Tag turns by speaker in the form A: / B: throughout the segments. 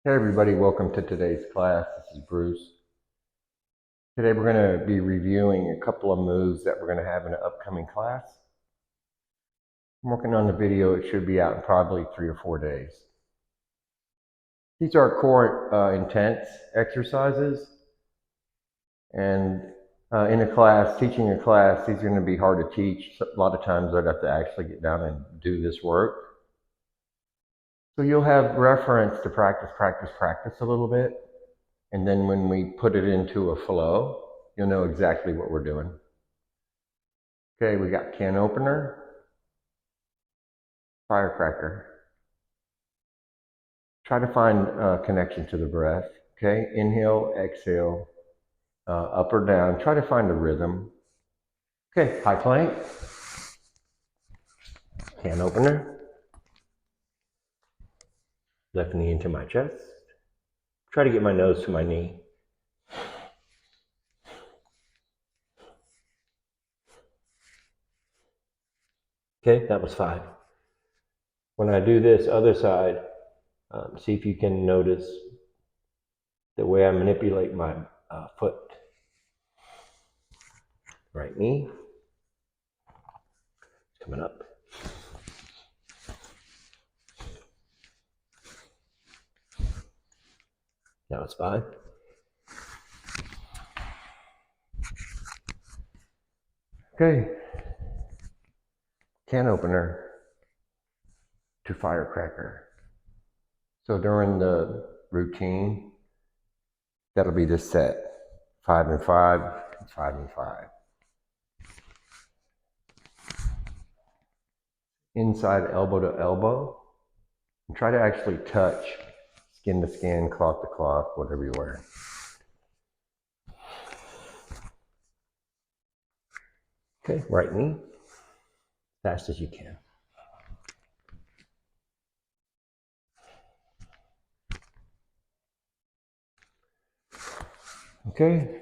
A: Hey everybody, welcome to today's class. This is Bruce. Today we're going to be reviewing a couple of moves that we're going to have in an upcoming class. I'm working on the video. It should be out in probably 3 or 4 days. These are core intense exercises. And in a class, teaching a class, these are going to be hard to teach. A lot of times I'd have to actually get down and do this work. So you'll have reference to practice a little bit. And then when we put it into a flow, you'll know exactly what we're doing. Okay, we got can opener, firecracker. Try to find a connection to the breath. Okay, inhale, exhale, up or down. Try to find a rhythm. Okay, high plank, can opener, left knee into my chest. Try to get my nose to my knee. Okay, that was 5. When I do this other side, see if you can notice the way I manipulate my foot. Right knee, coming up. Now it's 5. Okay, can opener to firecracker. So during the routine, that'll be this set, 5 and 5, and 5 and 5. Inside elbow to elbow, and try to actually touch skin to skin, cloth to cloth, whatever you're wearing. Okay, right knee, fast as you can. Okay,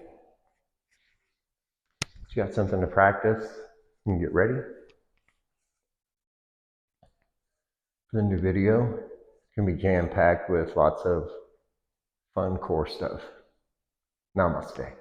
A: so you got something to practice. You can get ready for the new video. It's going to be jam-packed with lots of fun core stuff. Namaste.